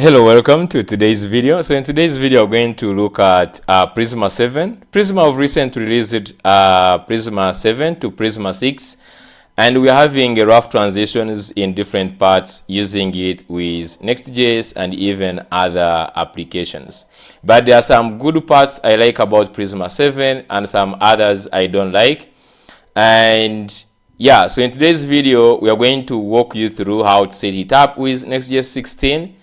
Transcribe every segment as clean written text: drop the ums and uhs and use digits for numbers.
Hello, welcome to today's video. So in today's video, we're going to look at Prisma 7. Prisma have recently released Prisma 7 to Prisma 6, and we're having a rough transitions in different parts using it with nextjs and even other applications. But there are some good parts I like about Prisma 7 and some others I don't like. And yeah, so in today's video, we are going to walk you through how to set it up with nextjs 16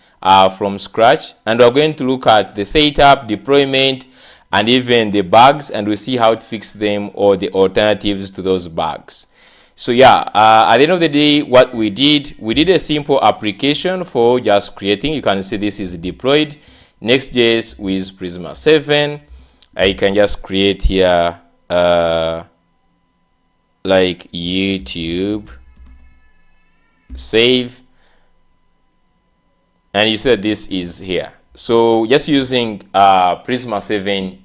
from scratch, and we're going to look at the setup, deployment, and even the bugs, and we'll see how to fix them or the alternatives to those bugs. So yeah, at the end of the day, what we did a simple application for just creating. You can see this is deployed nextjs with Prisma 7. I can just create here like YouTube, save, and you said this is here. So just using Prisma 7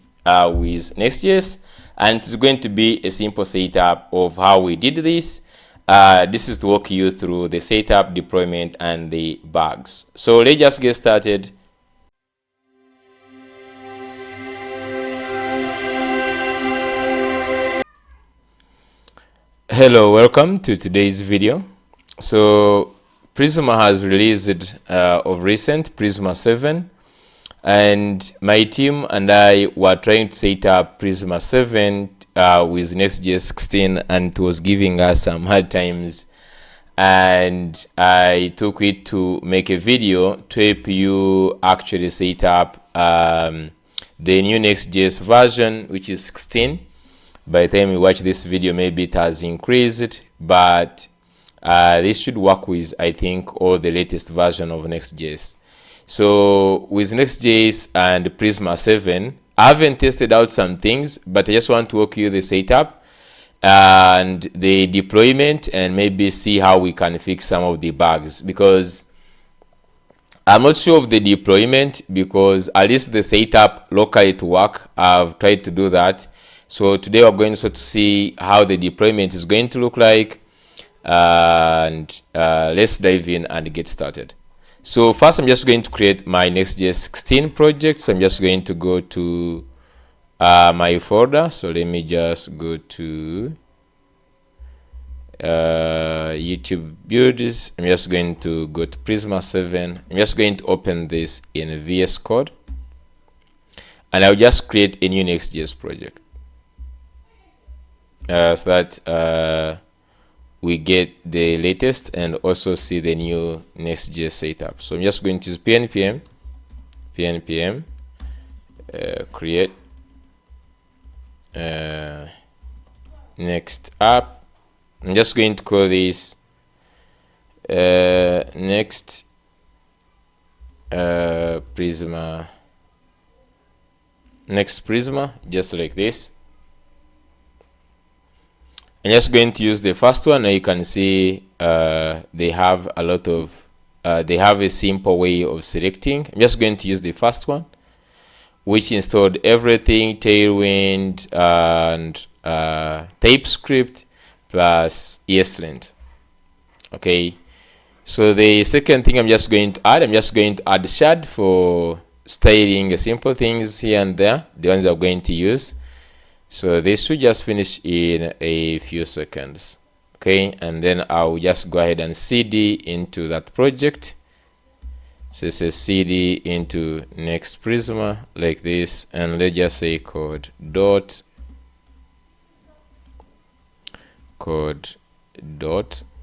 with nextjs, and it's going to be a simple setup of how we did this. This is to walk you through the setup, deployment, and the bugs. So let's just get started. Hello, welcome to today's video. So Prisma has released of recent Prisma 7, and my team and I were trying to set up Prisma 7 with nextjs 16, and it was giving us some hard times, and I took it to make a video to help you actually set up the new nextjs version, which is 16. By the time you watch this video, maybe it has increased, but this should work with, I think, all the latest version of nextjs. So with nextjs and Prisma 7, I haven't tested out some things, but I just want to walk you the setup and the deployment, and maybe see how we can fix some of the bugs, because I'm not sure of the deployment, because at least the setup locally to work, I've tried to do that. So today we're going to see how the deployment is going to look like, and let's dive in and get started. So first, I'm just going to create my nextjs 16 project. So I'm just going to go to my folder. So let me just go to YouTube builds. I'm just going to go to Prisma 7. I'm just going to open this in VS Code, and I'll just create a new nextjs project so that we get the latest and also see the new nextjs setup. So I'm just going to use pnpm create next app. I'm just going to call this next Prisma, just like this. I'm just going to use the first one. Now you can see they have a lot of they have a simple way of selecting. I'm just going to use the first one, which installed everything, Tailwind and TypeScript plus ESLint. Okay, so the second thing I'm just going to add shad for styling simple things here and there, the ones I'm going to use. So this should just finish in a few seconds. Okay, and then I'll just go ahead and cd into that project. So it says cd into next Prisma like this, and let's just say code dot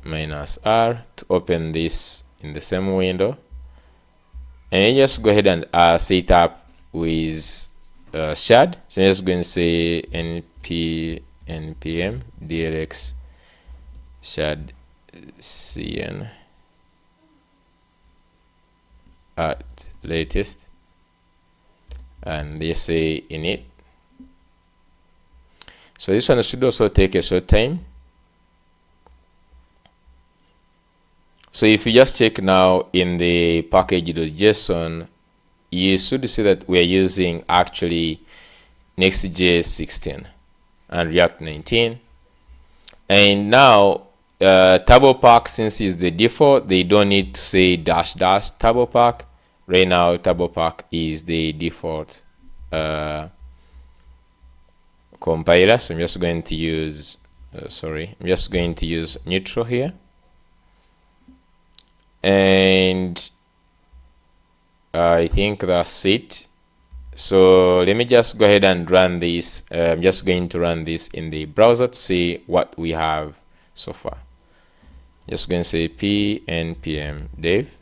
-r to open this in the same window, and you just go ahead and set up with shad. So I'm just going to say npm dlx shad cn at latest, and they say init. So this one should also take a short time. So if you just check now in the package.json, you should see that we are using actually nextjs 16 and React 19. And now turbo pack, since is the default, they don't need to say -- turbo pack. right now TurboPack is the default compiler, so I'm just going to use I'm just going to use neutral here, and I think that's it. So let me just go ahead and run this. I'm just going to run this in the browser to see what we have so far. Just going to say npm dev.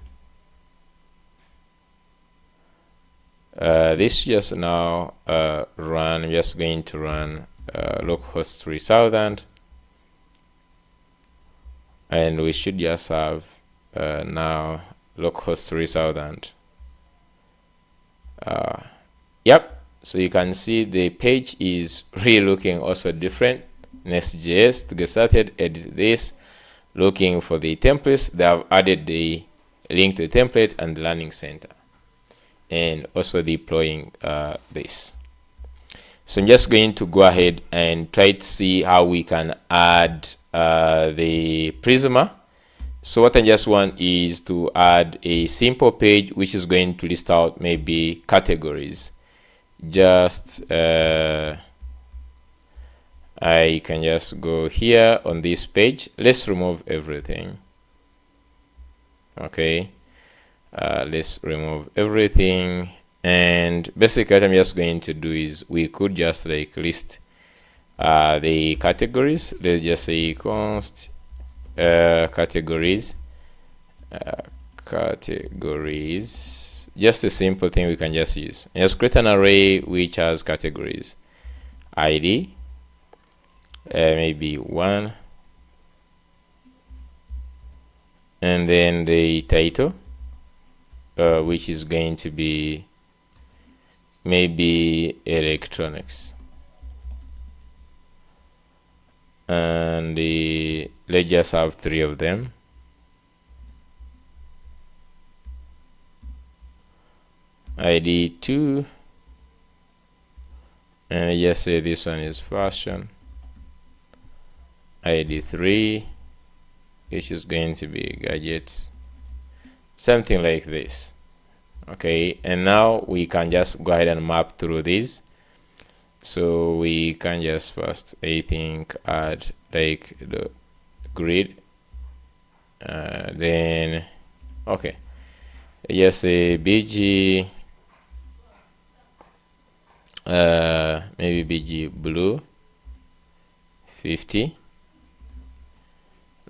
This just now run. I'm just going to run localhost 3000, and we should just have now localhost 3000. Yep, so you can see the page is really looking also different. Nextjs, to get started, edit this, looking for the templates. They have added the link to the template and the learning center, and also deploying this. So I'm just going to go ahead and try to see how we can add the Prisma. So what I just want is to add a simple page which is going to list out maybe categories. Just I can just go here on this page. Let's remove everything. Okay, let's remove everything, and basically what I'm just going to do is we could just like list the categories. Let's just say const categories, just a simple thing we can just use. And just create an array which has categories: id, maybe 1, and then the title, which is going to be maybe electronics, and let's just have 3 of them. id 2, and I just say this one is fashion. id 3, which is going to be gadgets, something like this. Okay, and now we can just go ahead and map through these. So we can just first, I think, add like the grid, then okay, just say bg, maybe bg blue 50,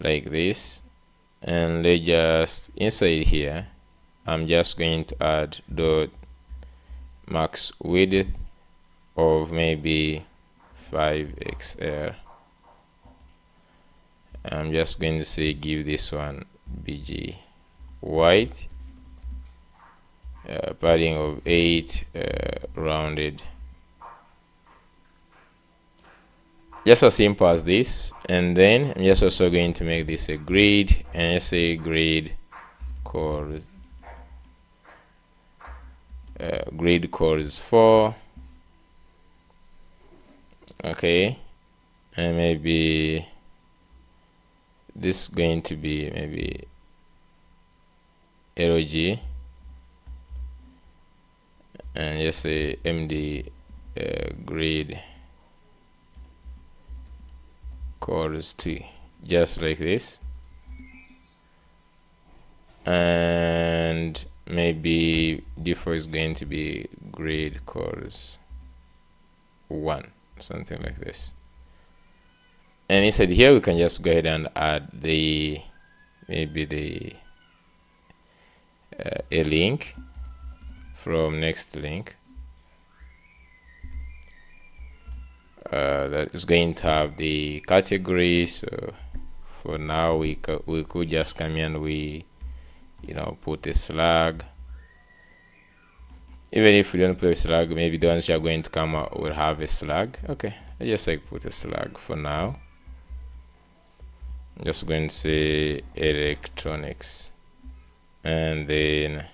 like this, and let's just inside here I'm just going to add dot max width of maybe 5xl. I'm just going to say give this one bg white, padding of 8, rounded, just as simple as this. And then I'm just also going to make this a grid, and I say grid core, grid core is 4. Okay, and maybe this is going to be maybe log, and just say md grid cores 2, just like this. And maybe default is going to be grid cores 1, something like this. And inside here we can just go ahead and add the maybe the a link from next link that is going to have the category. So for now we could just come here and we put a slug. Even if we don't put a slug, maybe the ones you are going to come out will have a slug. Okay, I just like put a slug for now. I'm just going to say electronics, and then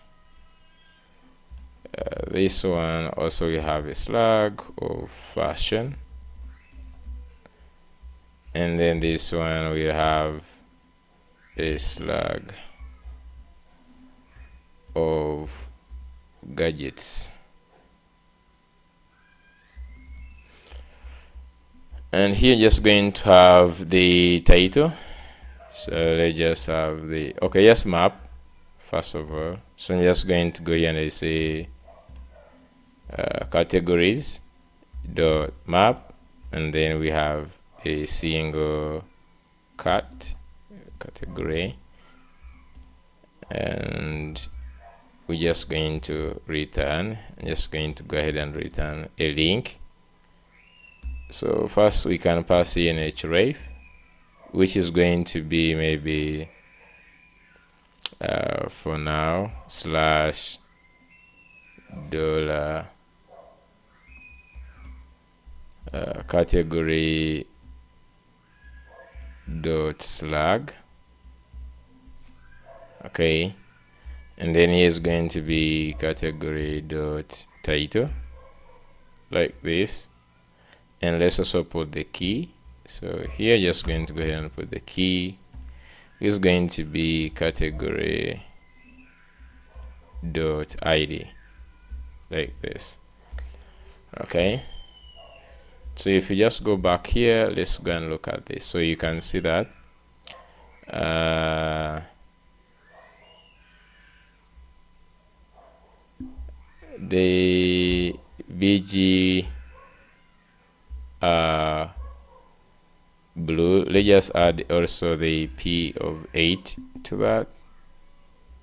this one also we have a slug of fashion, and then this one we have a slug of gadgets. And here just going to have the title. So let's just have the, okay, yes, map first of all. So I'm just going to go here and I say categories dot map, and then we have a single category, and we're just going to return. I'm just going to go ahead and return a link. So first we can pass in a href, which is going to be maybe for now slash dollar category dot slug. Okay, and then here's going to be category dot title, like this. And let's also put the key. So here just going to go ahead and put the key. Is going to be category dot id, like this. Okay, so if you just go back here, let's go and look at this. So you can see that the bg blue, let's just add also the p of 8 to that,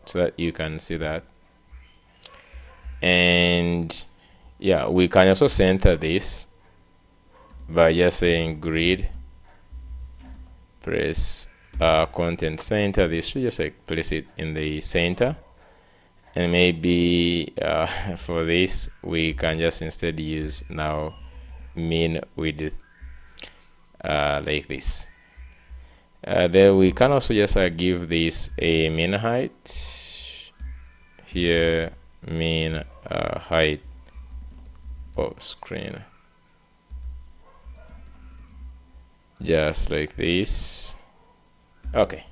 so that you can see that. And yeah, we can also center this by just saying grid press content center. This should just like place it in the center. And maybe for this we can just instead use now min width like this. Then we can also just give this a min height here, min height of screen, just like this. Okay,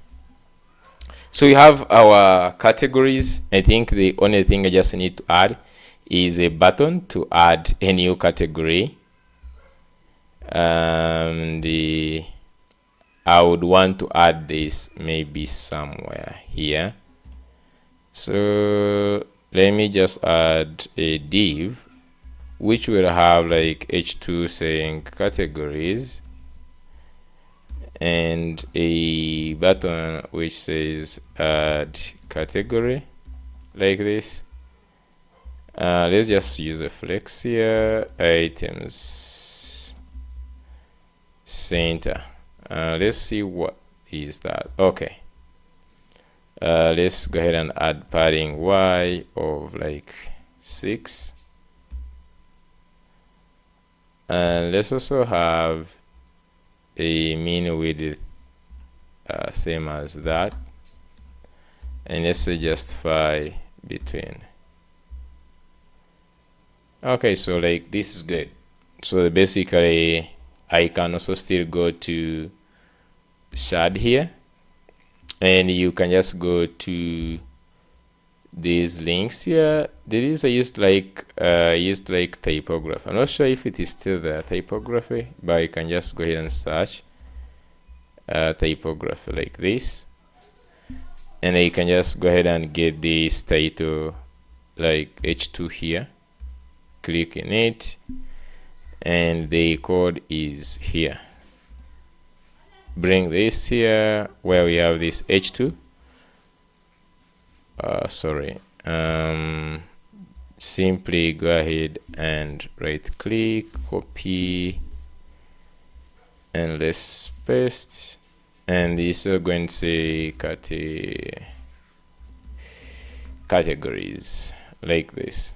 so we have our categories. I think the only thing I just need to add is a button to add a new category. I would want to add this maybe somewhere here. So let me just add a div which will have like h2 saying categories, and a button which says add category, like this. Let's just use a flex here, items center. Let's see what is that. Okay, let's go ahead and add padding y of like 6, and let's also have a min width same as that, and let's say justify between. Okay, so like this is good. So basically I can also still go to shard here, and you can just go to these links here. This I used like typography. I'm not sure if it is still there, typography, but you can just go ahead and search typography like this, and you can just go ahead and get this title like h2 here, click in it, and the code is here. Bring this here where we have this h2. Simply go ahead and right click, copy, and let's paste, and this is going to say categories, like this.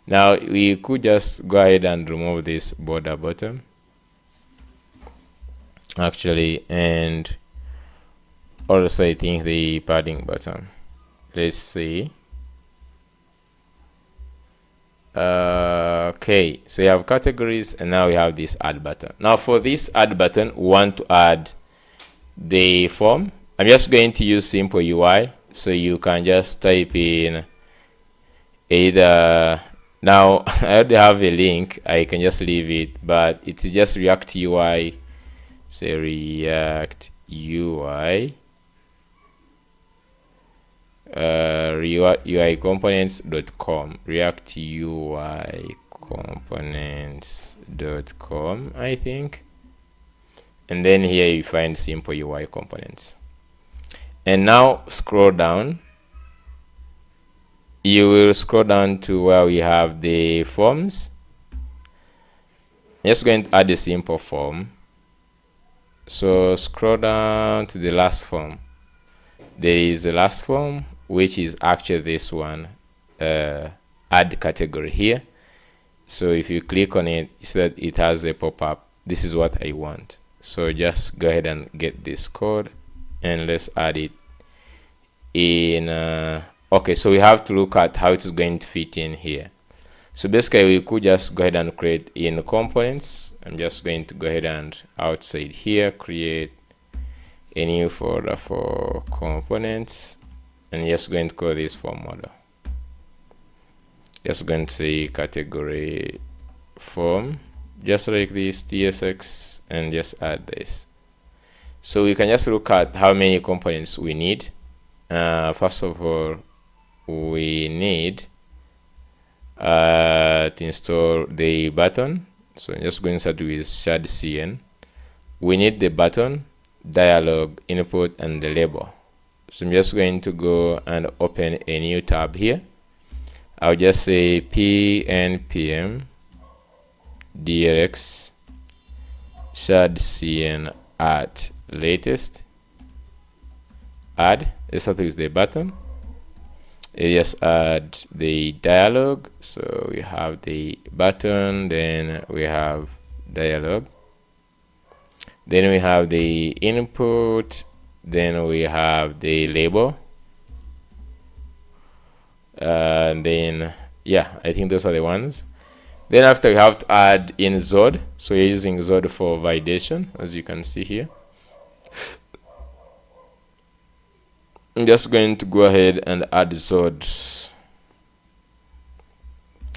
Now we could just go ahead and remove this border bottom actually, and also I think the padding button. Let's see. Okay, so you have categories, and now we have this add button. Now for this add button, we want to add the form. I'm just going to use simple UI, so you can just type in either now I already have a link, I can just leave it, but it's just React UI, say React UI UI components.com, React UI components.com, I think. And then here you find simple UI components. And now scroll down. You will scroll down to where we have the forms. Just going to add a simple form. So scroll down to the last form. There is the last form, which is actually this one, add category here. So if you click on it, you see that it has a pop-up. This is what I want. So just go ahead and get this code and let's add it in. Okay, so we have to look at how it is going to fit in here. So basically we could just go ahead and create in components. I'm just going to go ahead and outside here create a new folder for components, and just going to call this form model. Just going to say category form, just like this, tsx, and just add this. So we can just look at how many components we need. First of all, we need to install the button. So I'm just going to start with shared cn. We need the button, dialog, input, and the label. So I'm just going to go and open a new tab here. I'll just say pnpm drx shared cn at latest add. Let's start with the button. Just add the dialog. So we have the button, then we have dialog, then we have the input, then we have the label, and then yeah, I think those are the ones. Then after we have to add in Zod. So you're using Zod for validation, as you can see here. I'm just going to go ahead and add Zod.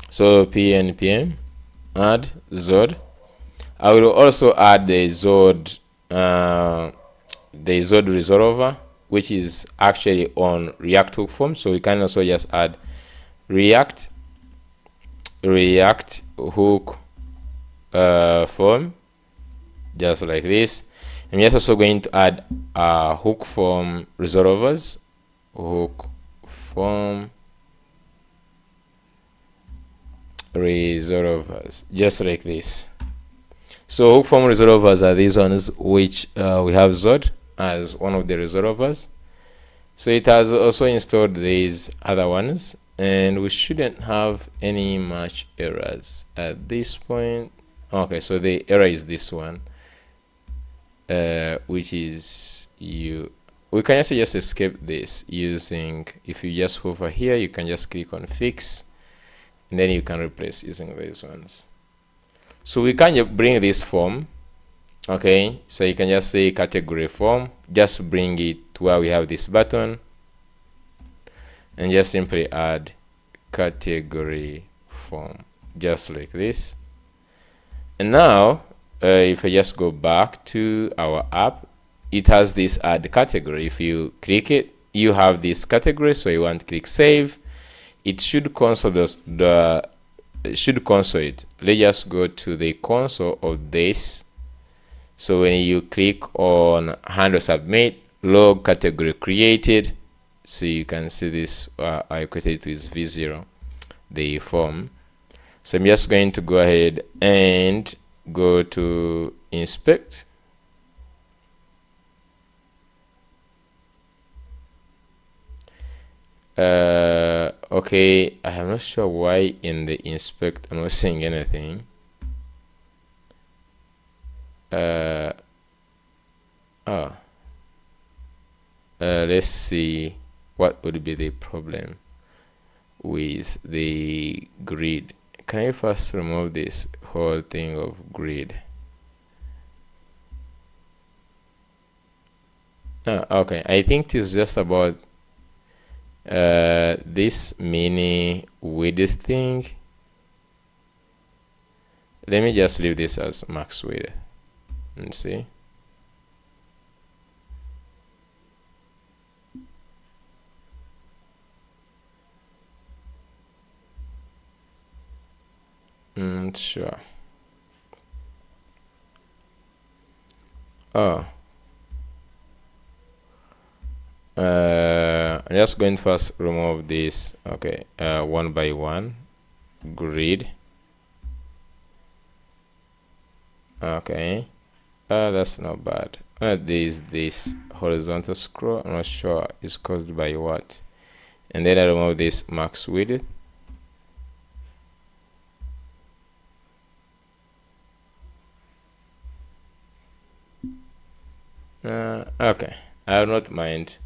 So pnpm add Zod. I will also add the Zod resolver, which is actually on React hook form. So we can also just add React hook form, just like this. I'm just also going to add hook form resolvers, hook form resolvers, just like this. So hook form resolvers are these ones, which we have Zod as one of the resolvers. So it has also installed these other ones, and we shouldn't have any much errors at this point. Okay, so the error is this one, which is we can actually just escape this using, if you just hover here, you can just click on fix, and then you can replace using these ones. So we can bring this form. Okay, so you can just say category form, just bring it to where we have this button, and just simply add category form, just like this. And now if I just go back to our app, it has this add category. If you click it, you have this category. So you want to click save. It should console it. Let's just go to the console of this. So when you click on handle submit, log category created. So you can see this, I created it with v0, the form. So I'm just going to go ahead and go to inspect. Okay, I'm not sure why in the inspect I'm not seeing anything. Let's see what would be the problem with the grid. Can I first remove this whole thing of grid? Okay, I think it's just about this mini width thing, let me just leave this as max width and see. Sure. Oh, I'm just going to first remove this. Okay, one by one grid. Okay, that's not bad. There's this horizontal scroll. I'm not sure it's caused by what. And then I remove this max width. Okay, I will not mind.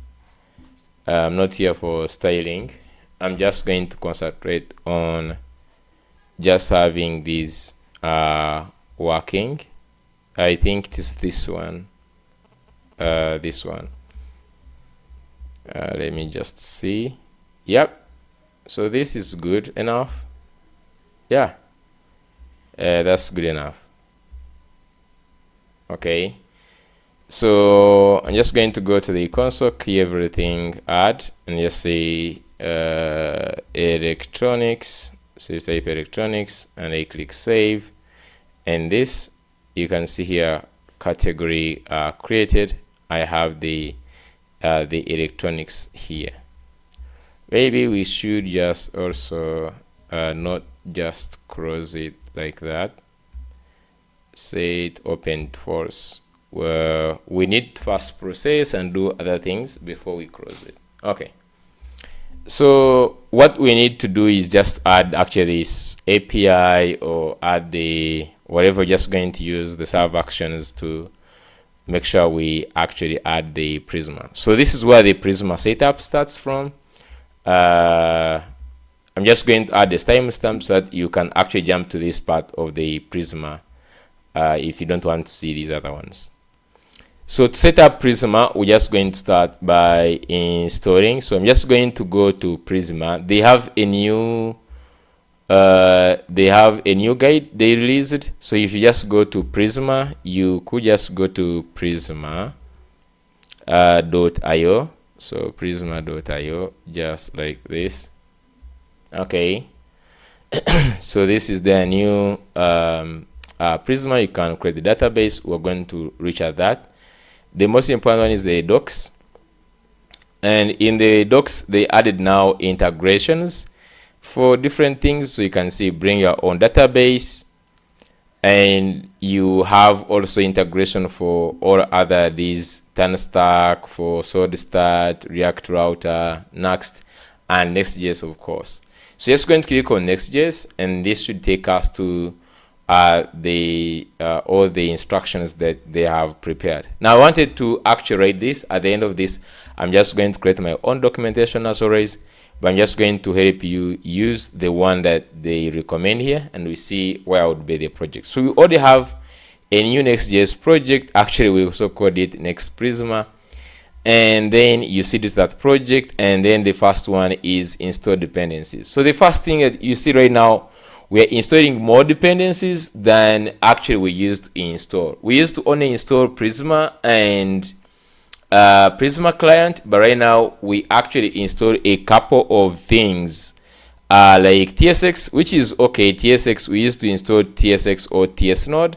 I'm not here for styling. I'm just going to concentrate on just having these working. I think it is this one. This one. Let me just see. Yep. So this is good enough. Yeah. That's good enough. Okay. So I'm just going to go to the console, key everything, add, and just say electronics. So you type electronics and I click save, and this you can see here category created. I have the electronics here. Maybe we should just also not just close it like that. Say it open false. Where we need to first process and do other things before we close it. Okay, so what we need to do is just add actually this API or add the whatever, just going to use the serve actions to make sure we actually add the Prisma. So this is where the Prisma setup starts from. I'm just going to add this timestamp so that you can actually jump to this part of the Prisma if you don't want to see these other ones. So to set up Prisma, we're just going to start by installing. So I'm just going to go to Prisma. They have a new guide they released. So if you just go to Prisma, you could just go to Prisma .io. So Prisma.io, just like this. Okay. So this is the new Prisma. You can create the database. We're going to reach at that. The most important one is the docs, and in the docs they added now integrations for different things. So you can see bring your own database, and you have also integration for all other these TurnStack, for SwordStart, React Router, Next, and Next.js, of course. So just going to click on Next.js, and this should take us to all the instructions that they have prepared. Now I wanted to actually write this. At the end of this, I'm just going to create my own documentation as always, but I'm just going to help you use the one that they recommend here, and we see where would be the project. So we already have a new Next.js project. Actually, we also called it Next Prisma, and then you see that project, and then the first one is install dependencies. So the first thing that you see right now, we are installing more dependencies than actually we used to install. We used to only install Prisma and Prisma client, but right now we actually install a couple of things like TSX, which is okay. TSX, we used to install TSX or TS node,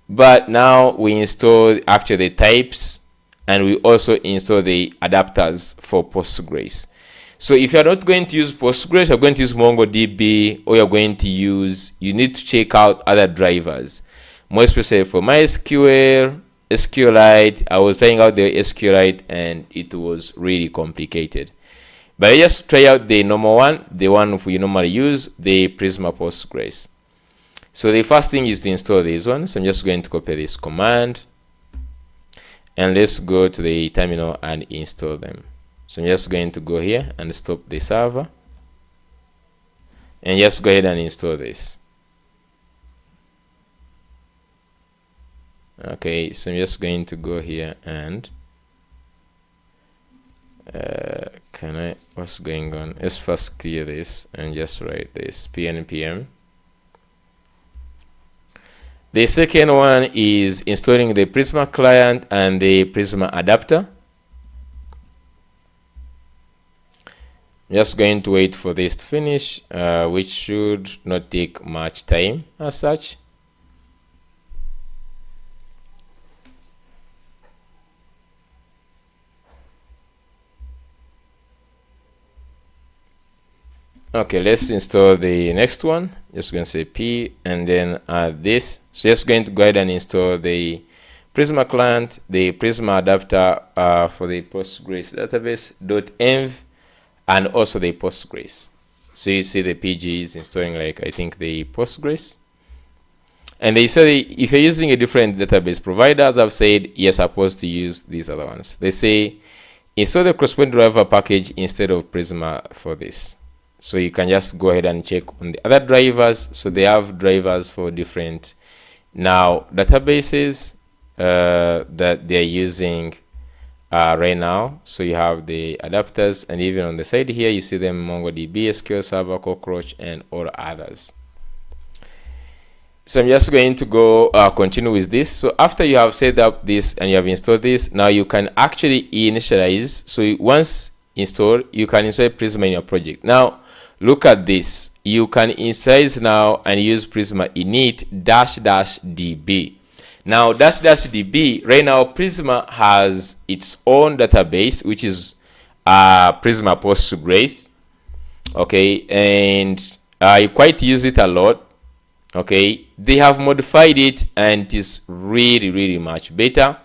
but now we install actually the types, and we also install the adapters for Postgres. So if you're not going to use Postgres, you're going to use MongoDB, or you're going to use, you need to check out other drivers. More especially for MySQL, SQLite. I was trying out the SQLite and it was really complicated. But just try out the normal one, the one we normally use, the Prisma Postgres. So the first thing is to install these ones. I'm just going to copy this command, and let's go to the terminal and install them. So I'm just going to go here and stop the server, and just go ahead and install this. Okay, so I'm just going to go here and what's going on? Let's first clear this and just write this pnpm. The second one is installing the Prisma client and the Prisma adapter. I'm just going to wait for this to finish, which should not take much time as such. Okay, let's install the next one. Just going to say p and then add this. So just going to go ahead and install the Prisma client, the Prisma adapter for the Postgres database .env, and also the Postgres. So you see the PG is installing, like, I think the Postgres. And they say if you're using a different database provider, as I've said, you're supposed to use these other ones. They say install the corresponding driver package instead of Prisma for this. So you can just go ahead and check on the other drivers. So they have drivers for different now databases that they're using right now. So you have the adapters, and even on the side here you see them: MongoDB, SQL Server, Cockroach, and all others. So I'm just going to go continue with this. So after you have set up this and you have installed this, now you can actually initialize. So once installed, you can install Prisma in your project. Now look at this. You can initialize now and use Prisma init --db. Now --db, right now Prisma has its own database, which is Prisma Postgres. Okay, and I quite use it a lot. Okay, they have modified it and it is really much better.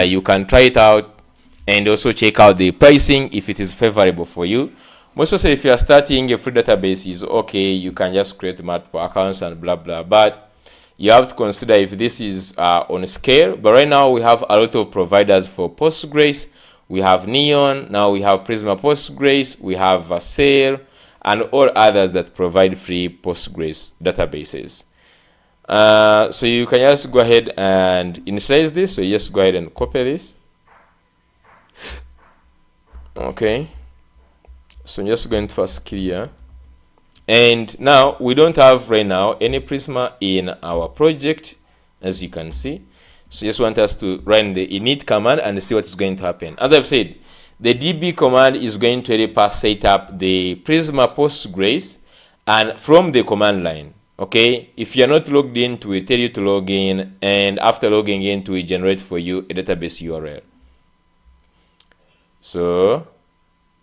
You can try it out and also check out the pricing if it is favorable for you. Most especially if you are starting a free database, is okay, you can just create multiple accounts and blah blah, but you have to consider if this is on scale. But right now we have a lot of providers for Postgres. We have Neon, now we have Prisma Postgres, we have Vercel, and all others that provide free Postgres databases. So you can just go ahead and initialize this. So you just go ahead and copy this. Okay, so I'm just going to first clear. And now we don't have right now any Prisma in our project, as you can see. So just want us to run the init command and see what's going to happen. As I've said, the db command is going to help us set up the Prisma Postgres, and from the command line. Okay, if you're not logged in, it will tell you to log in, and after logging in, it will generate for you a database URL. So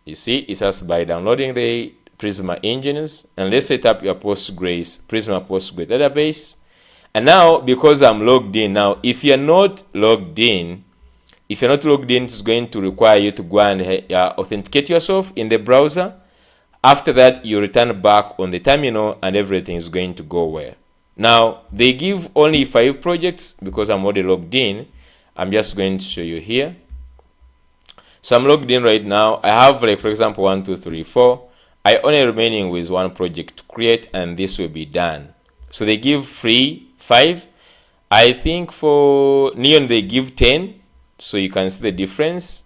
you see, it starts by downloading the Prisma engines, and let's set up your Postgres, Prisma Postgres database. And now, because I'm logged in, now if you're not logged in, it's going to require you to go and authenticate yourself in the browser. After that, you return back on the terminal and everything is going to go well. Now, they give only 5 projects because I'm already logged in. I'm just going to show you here. So I'm logged in right now. I have, like, for example, 1, 2, 3, 4. I only remaining with 1 project to create, and this will be done. So they give free 5. I think for Neon they give 10. So you can see the difference.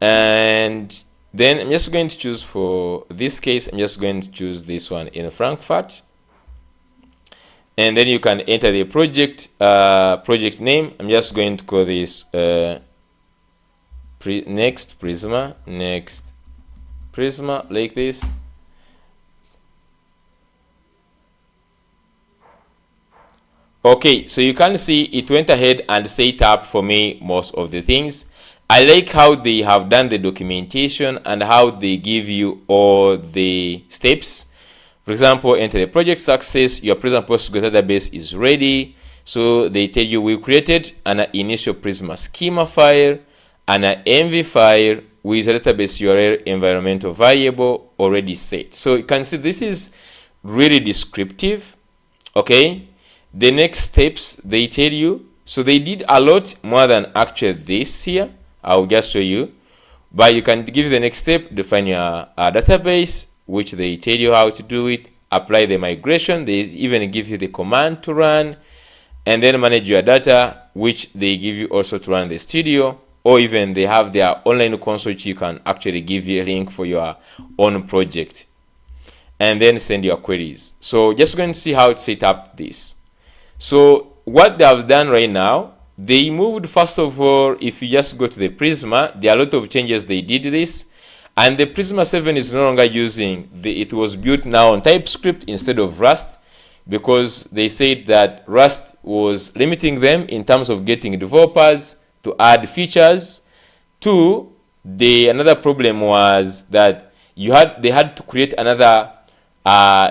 And then I'm just going to choose, for this case, I'm just going to choose this one in Frankfurt. And then you can enter the project name. I'm just going to call this next Prisma, like this. Okay, so you can see it went ahead and set up for me most of the things. I like how they have done the documentation and how they give you all the steps. For example, enter the project success, your Prisma Postgres database is ready. So they tell you we created an initial Prisma schema file and an env file with a database URL environmental variable already set. So you can see this is really descriptive. Okay, the next steps they tell you. So they did a lot more than actually this here. I'll just show you, but you can give the next step, define your database, which they tell you how to do it, apply the migration, they even give you the command to run, and then manage your data, which they give you also to run the studio. or even they have their online console which you can actually give you a link for your own project and then send your queries. So just going to see how to set up this. So what they have done right now, they moved, first of all, if you just go to the Prisma, there are a lot of changes they did this, and the Prisma 7 is no longer using it was built now on TypeScript instead of Rust, because they said that Rust was limiting them in terms of getting developers to add features. Two, another problem was that they had to create another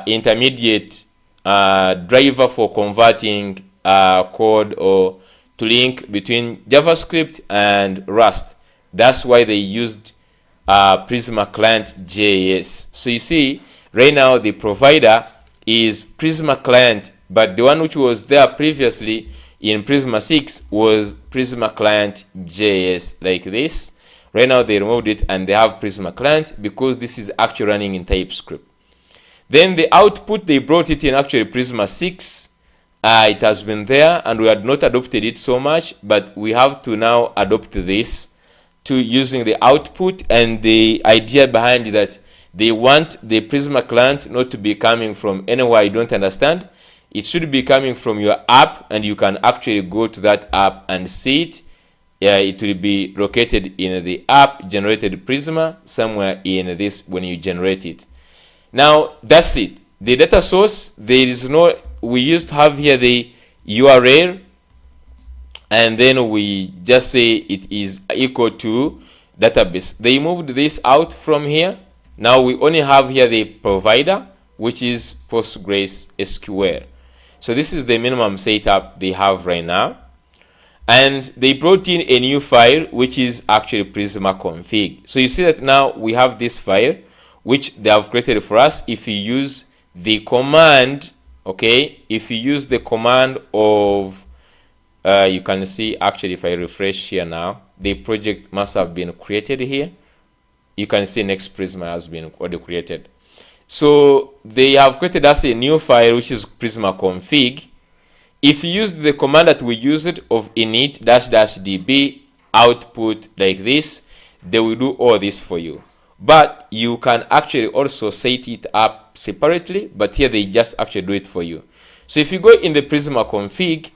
intermediate driver for converting code or to link between JavaScript and Rust. That's why they used Prisma Client JS. So you see, right now the provider is Prisma Client, but the one which was there previously in Prisma 6 was Prisma Client JS, like this. Right now they removed it and they have Prisma Client because this is actually running in TypeScript. Then the output, they brought it in actually Prisma 6. It has been there and we had not adopted it so much, but we have to now adopt this to using the output. And the idea behind that, they want the Prisma client not to be coming from anywhere you don't understand. It should be coming from your app, and you can actually go to that app and see it. It will be located in the app generated Prisma somewhere in this when you generate it. Now that's it. The data source, there is no, we used to have here the URL, and then we just say it is equal to database. They moved this out from here. Now we only have here the provider, which is PostgreSQL. So this is the minimum setup they have right now. And they brought in a new file, which is actually Prisma config. So you see that now we have this file, which they have created for us. If you use the command, okay, if you use the command of, you can see actually if I refresh here now, the project must have been created here. You can see next Prisma has been already created. So they have created us a new file, which is Prisma config. If you use the command that we used of init --db output like this, they will do all this for you. But you can actually also set it up separately, but here they just actually do it for you. So if you go in the Prisma config,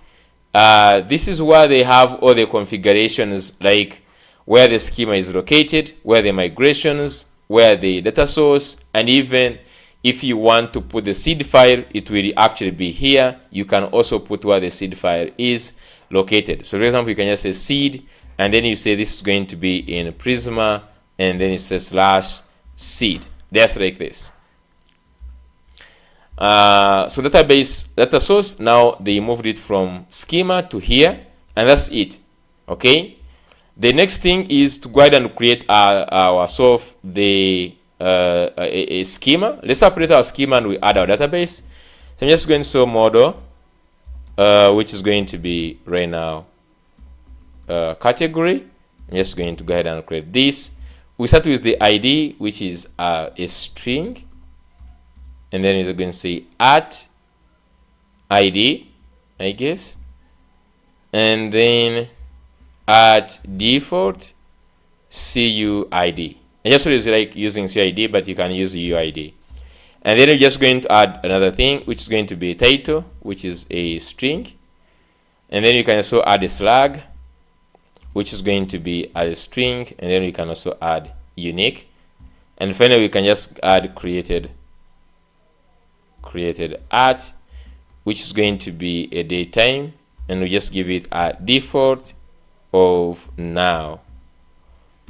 this is where they have all the configurations, like where the schema is located, where the migrations, where the data source, and even if you want to put the seed file, it will actually be here. You can also put where the seed file is located. So for example, you can just say seed, and then you say this is going to be in Prisma, and then it says /seed. Just like this. So database, data source, now they moved it from schema to here, and that's it. Okay. The next thing is to go ahead and create a schema. Let's update our schema and we add our database. So I'm just going to show model, which is going to be right now category. I'm just going to go ahead and create this. We start with the ID, which is a string, and then we're going to say @ID, I guess, and then @default CUID. I just always like using CUID, but you can use UID. And then we're just going to add another thing, which is going to be title, which is a string. And then you can also add a slug, which is going to be a string. And then we can also add unique. And finally, we can just add created at, which is going to be a datetime. And we just give it a default of now,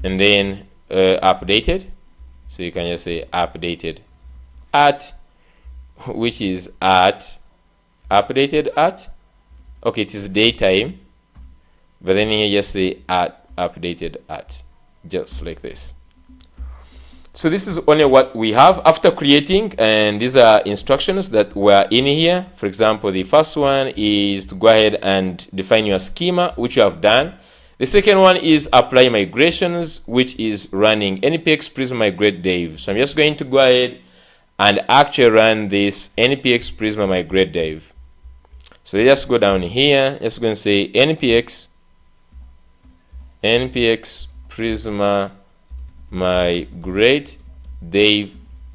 and then updated. So you can just say updated at, which is updated at. Okay, it is daytime, but then you just say updated at, just like this. So this is only what we have after creating, and these are instructions that were in here. For example, the first one is to go ahead and define your schema, which you have done. The second one is apply migrations, which is running npx prisma migrate dev. So I'm just going to go ahead and actually run this npx prisma migrate dev. So let's just go down here. Just going to say npx npx prisma migrate dev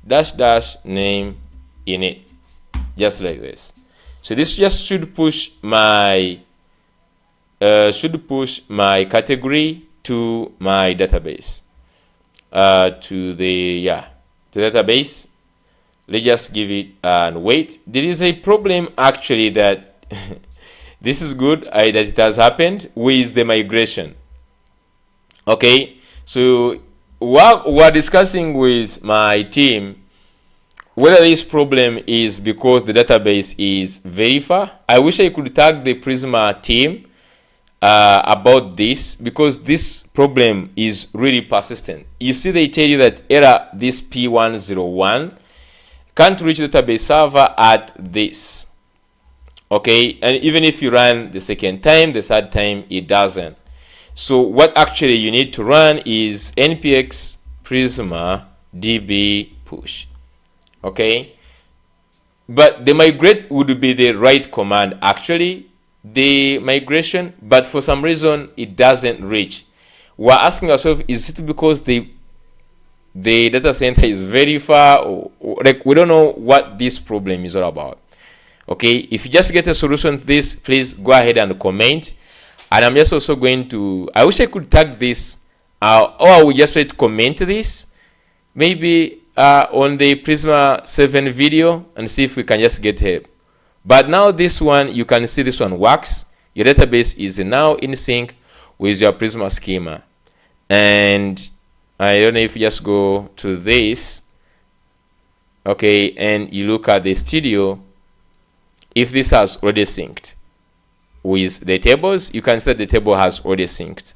dash dash name in it, just like this. So this just should push my category to my database, to the database. Let's just give it and wait. There is a problem actually that this is good that it has happened with the migration. Okay, so we're discussing with my team whether this problem is because the database is very far. I wish I could tag the Prisma team about this, because this problem is really persistent. You see, they tell you that error this P101 can't reach the database server at this. Okay, and even if you run the second time, the third time, it doesn't. So what actually you need to run is npx prisma db push. Okay, but the migrate would be the right command, actually, the migration, but for some reason it doesn't reach. We're asking ourselves, is it because the data center is very far, or like we don't know what this problem is all about? Okay, if you just get a solution to this, please go ahead and comment. And I'm just also going to, I wish I could tag this, or I will just try to comment this maybe on the Prisma 7 video and see if we can just get help. But now this one, you can see this one works. Your database is now in sync with your Prisma schema. And I don't know if you just go to this, okay, and you look at the studio, if this has already synced with the tables, you can see that the table has already synced.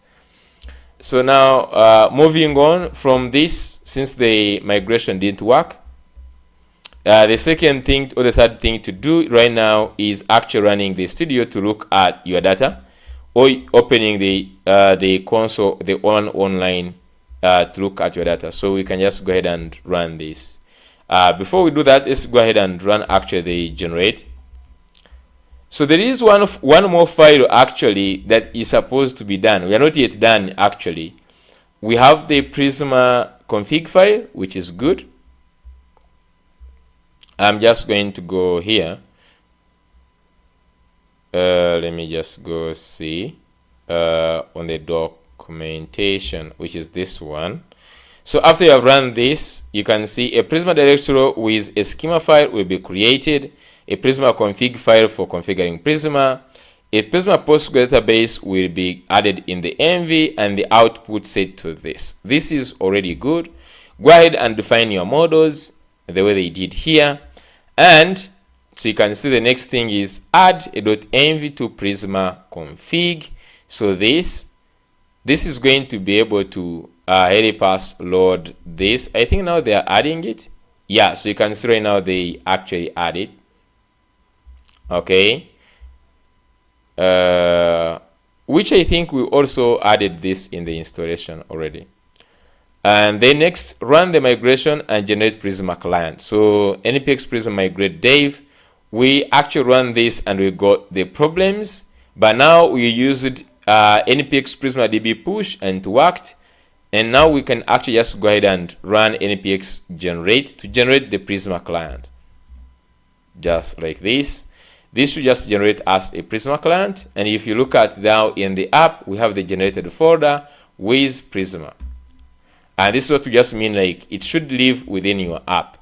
So now moving on from this, since the migration didn't work, the second thing or the third thing to do right now is actually running the studio to look at your data, or opening the console, the online to look at your data. So we can just go ahead and run this. Before we do that, let's go ahead and run actually the generate. So there is one more file actually that is supposed to be done. We are not yet done actually. We have the Prisma config file, which is good. I'm just going to go here. Let me just go see on the documentation, which is this one. So after you have run this, you can see a Prisma directory with a schema file will be created, a Prisma config file for configuring Prisma, a Prisma Postgres database will be added in the env, and the output set to this. This is already good. Go ahead and define your models the way they did here. And so you can see the next thing is add a .env to Prisma config. So this is going to be able to help us load this. I think now they are adding it. Yeah, so you can see right now they actually add it. Okay, which I think we also added this in the installation already. And then next, run the migration and generate Prisma client. So npx prisma migrate dev, we actually run this and we got the problems, but now we used npx prisma db push and it worked. And now we can actually just go ahead and run npx generate to generate the Prisma client, just like this. This should just generate as a Prisma client. And if you look at now in the app, we have the generated folder with Prisma. And this is what we just mean, like it should live within your app.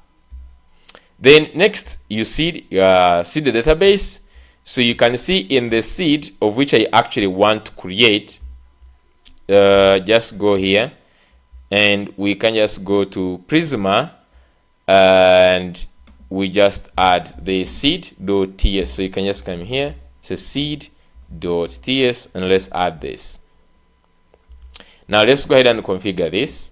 Then next, you seed the database. So you can see in the seed of which I actually want to create, just go here and we can just go to Prisma and we just add the seed.ts. So you can just come here, so seed.ts, and let's add this. Now let's go ahead and configure this.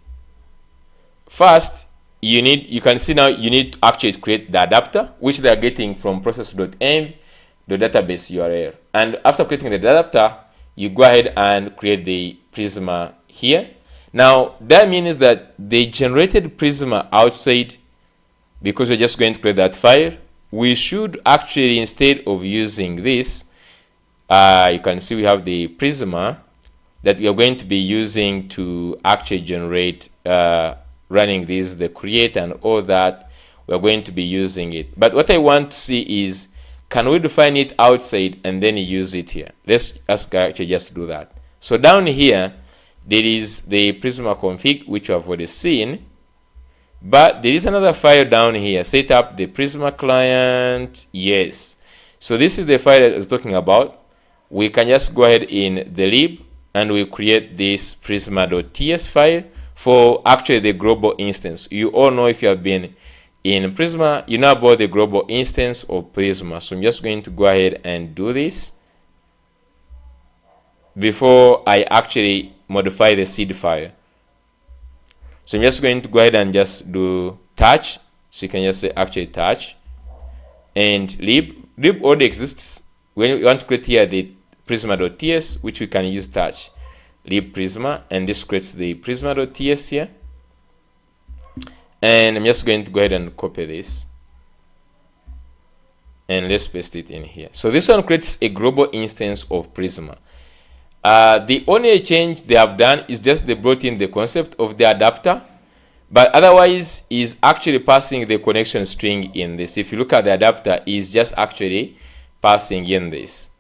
First, you can see now you need to actually create the adapter, which they are getting from process.env, the database URL. And after creating the adapter, you go ahead and create the Prisma here. Now that means that they generated Prisma outside, because we're just going to create that file. We should actually, instead of using this, you can see we have the Prisma. that we are going to be using to actually generate running this, the create and all that. We're going to be using it. But what I want to see is, can we define it outside and then use it here? Let's actually just do that. So down here, there is the Prisma config, which we have already seen. But there is another file down here, set up the Prisma client. Yes. So this is the file that I was talking about. We can just go ahead in the lib and we create this prisma.ts file for actually the global instance. You all know, if you have been in Prisma, you know about the global instance of Prisma. So I'm just going to go ahead and do this before I actually modify the seed file. So I'm just going to go ahead and just do touch. So you can just say actually touch. And lib already exists. When you want to create here the prisma.ts, which we can use touch. Lib prisma, and this creates the prisma.ts here. And I'm just going to go ahead and copy this. And let's paste it in here. So this one creates a global instance of Prisma. The only change they have done is just they brought in the concept of the adapter, but otherwise is actually passing the connection string in this. If you look at the adapter, is just actually passing in this.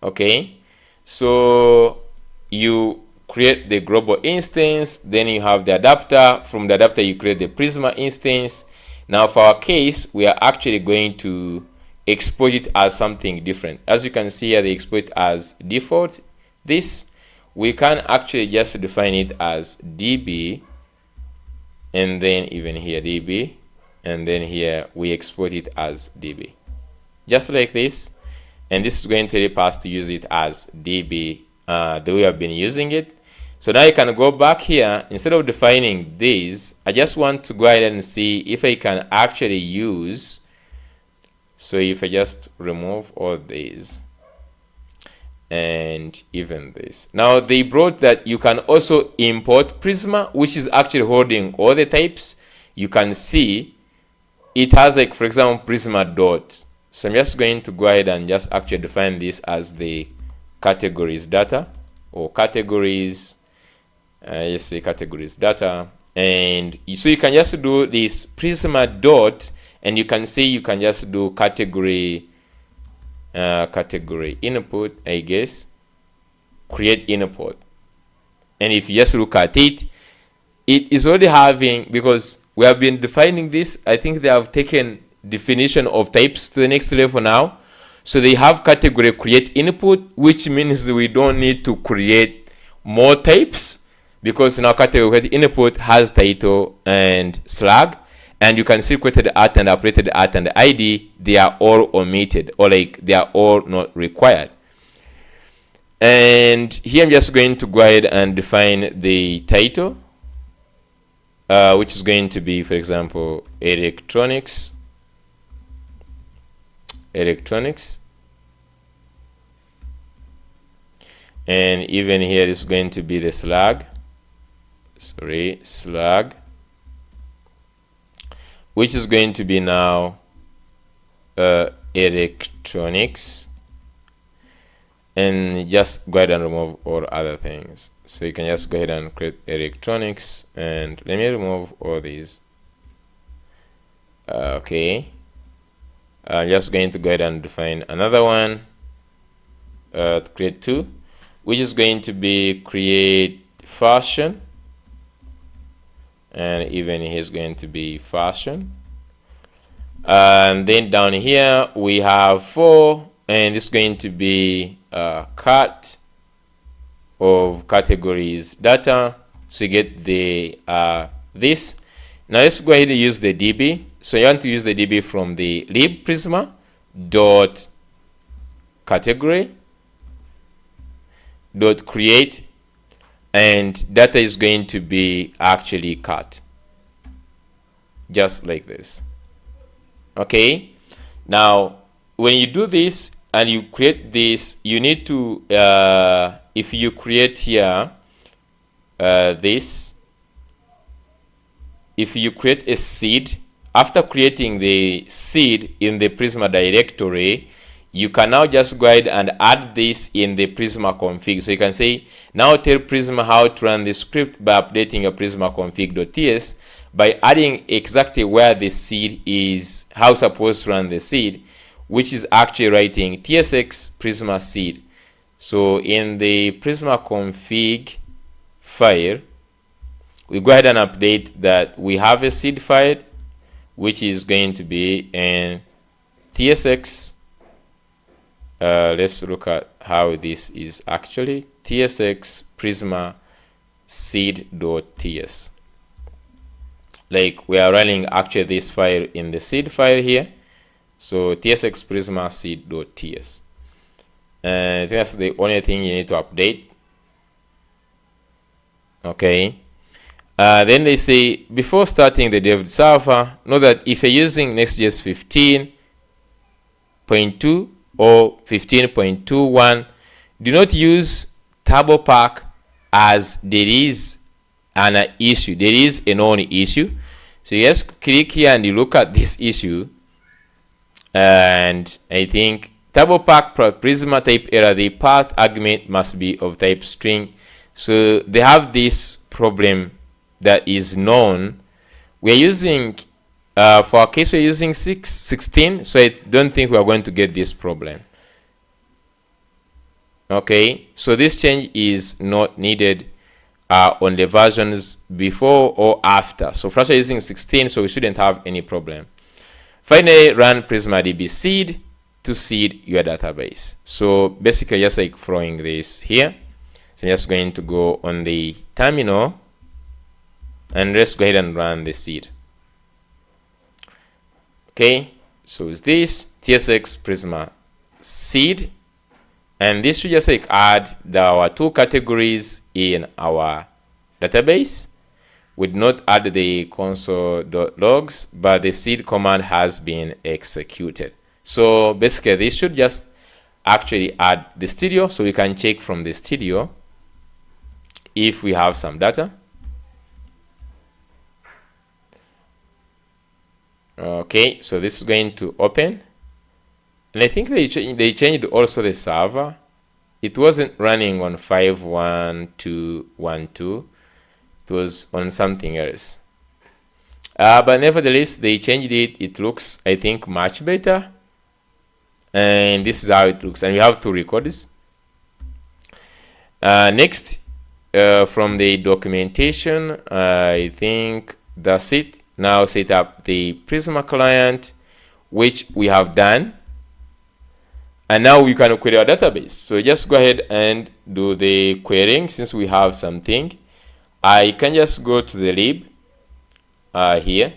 Okay, so you create the global instance, then you have the adapter. From the adapter, you create the Prisma instance. Now for our case, we are actually going to export it as something different. As you can see here, they export it as default. This, we can actually just define it as db, and then even here db, and then here we export it as db, just like this. And this is going to help us to use it as db the way I've been using it. So now you can go back here. Instead of defining this, I just want to go ahead and see if I can actually use. So if I just remove all these and even this, now they brought that you can also import Prisma, which is actually holding all the types. You can see it has, like, for example, Prisma dot. So I'm just going to go ahead and just actually define this as the categories data, or categories, let's say categories data. And so you can just do this Prisma dot, and you can see you can just do category category input, I guess, create input. And if you just look at it, it is already having, because we have been defining this, I think they have taken definition of types to the next level now. So they have category create input, which means we don't need to create more types, because now category create input has title and slug, and you can see created art and operated art and ID. They are all omitted, or like they are all not required. And here I'm just going to go ahead and define the title, which is going to be, for example, electronics. And even here is going to be the slug, which is going to be now electronics. And just go ahead and remove all other things. So you can just go ahead and create electronics, and let me remove all these. Okay, I'm just going to go ahead and define another one, to create two, which is going to be create fashion, and even here is going to be fashion. And then down here we have 4, and it's going to be cut of categories data. So you get the this. Now let's go ahead and use the DB. So you want to use the DB from the lib prisma dot category dot create, and data is going to be actually cut, just like this. Okay, now when you do this and you create this, you need to if you create here this, if you create a seed, after creating the seed in the Prisma directory, you can now just go ahead and add this in the Prisma config. So you can say, now tell Prisma how to run the script by updating your Prisma config.ts by adding exactly where the seed is, how it's supposed to run the seed, which is actually writing tsx Prisma seed. So in the Prisma config file, we go ahead and update that we have a seed file, which is going to be in tsx. Let's look at how this is actually tsx Prisma seed.ts. Like we are running actually this file in the seed file here. So tsx Prisma seed.ts. And I think that's the only thing you need to update. Okay. Then they say, before starting the dev server, know that if you're using nextjs 15.2 or 15.21, do not use turbo pack, as there is an issue. There is a known issue. So you just click here and you look at this issue. And I think turbo pack Prisma type error, the path argument must be of type string. So they have this problem that is known. We're using, for our case, we're using 16, so I don't think we are going to get this problem. Okay, so this change is not needed on the versions before or after. So first we're using 16, so we shouldn't have any problem. Finally, run PrismaDB seed to seed your database. So basically just like throwing this here. So I'm just going to go on the terminal and let's go ahead and run the seed. Okay, so it's this tsx Prisma seed, and this should just like add our two categories in our database. We did not add the console.logs, but the seed command has been executed. So basically this should just actually add the studio, so we can check from the studio if we have some data. Okay, so this is going to open, and I think they changed also the server. It wasn't running on 5.1.2.1.2. It was on something else. But nevertheless, they changed it. It looks, I think, much better. And this is how it looks. And we have two records. Next, from the documentation, I think that's it. Now set up the Prisma client, which we have done. And now we can query our database. So just go ahead and do the querying. Since we have something, I can just go to the lib here,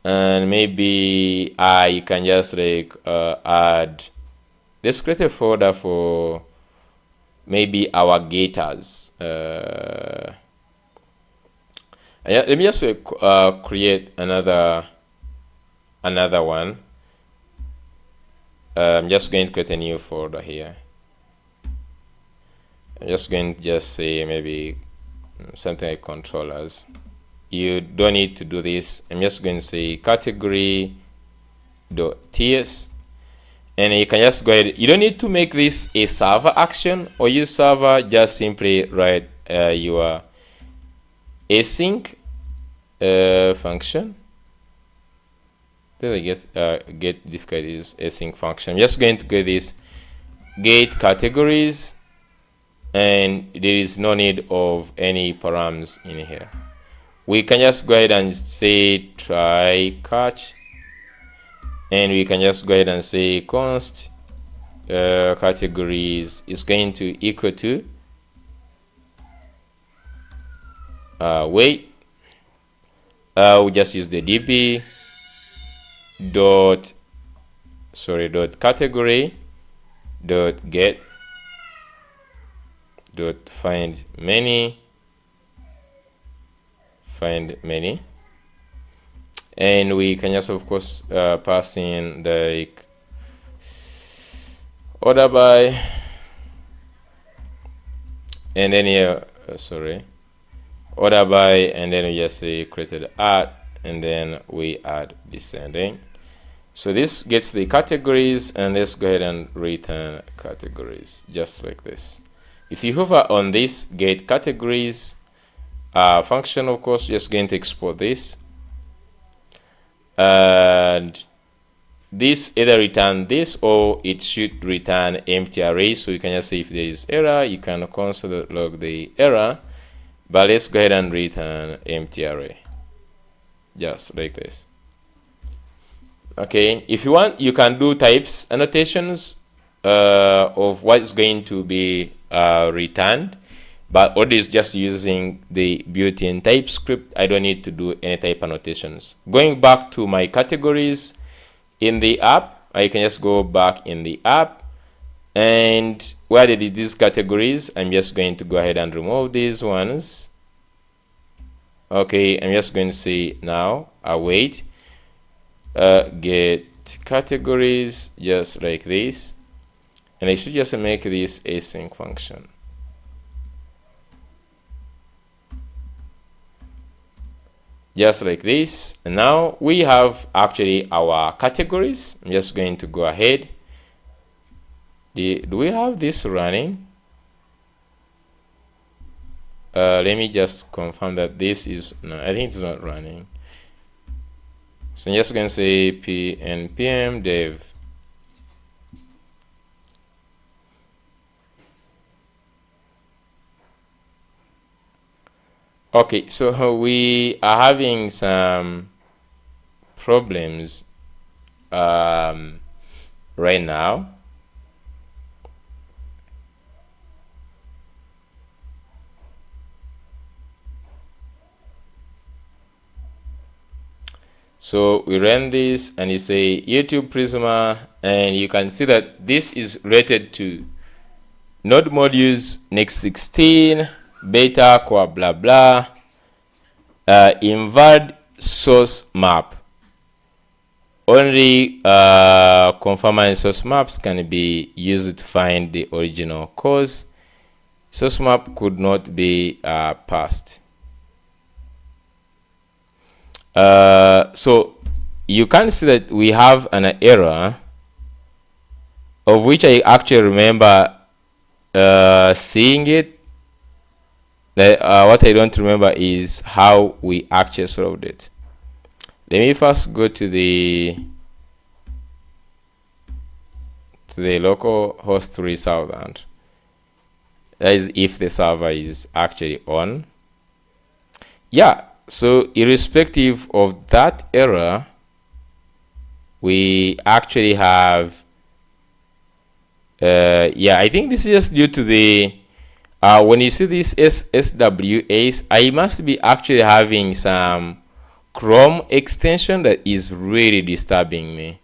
and maybe I can just like add, let's create a folder for maybe our getters. Let me just create another one. I'm just going to create a new folder here. I'm just going to just say maybe something like controllers. You don't need to do this. I'm just going to say category.ts, and you can just go ahead. You don't need to make this a server action or use server. Just simply write your async function. Really get difficult is async function. I'm just going to get this get categories, and there is no need of any params in here. We can just go ahead and say try catch, and we can just go ahead and say const categories is going to equal to wait. We just use the db dot category dot get dot find many, and we can just of course pass in like order by, and then here order by, and then we just say created add, and then we add descending. So this gets the categories, and let's go ahead and return categories just like this. If you hover on this get categories function, of course, just going to export this, and this either return this or it should return empty array. So you can just say if there is error, you can console log the error, but let's go ahead and return empty array just like this. Okay, if you want, you can do types annotations of what's going to be returned, but all this just using the built-in TypeScript. I don't need to do any type annotations. Going back to my categories in the app, I can just go back in the app, and where did these categories, I'm just going to go ahead and remove these ones. Okay, I'm just going to say now await get categories just like this, and I should just make this async function. Just like this. And now we have actually our categories. I'm just going to go ahead. Do we have this running? Let me just confirm that this is, no, I think it's not running. So I'm just going to say npm dev Okay, so we are having some problems right now. So we run this and you say YouTube Prisma, and you can see that this is related to node modules, next 16, beta, core, blah, blah, invert source map. Only conformer and source maps can be used to find the original cause. Source map could not be passed. So you can see that we have an error, of which I actually remember seeing it. What I don't remember is how we actually solved it. Let me first go to the local host 3000. That is if the server is actually on. Yeah, so irrespective of that error, we actually have yeah, I think this is just due to the when you see this SWAs, I must be actually having some Chrome extension that is really disturbing me.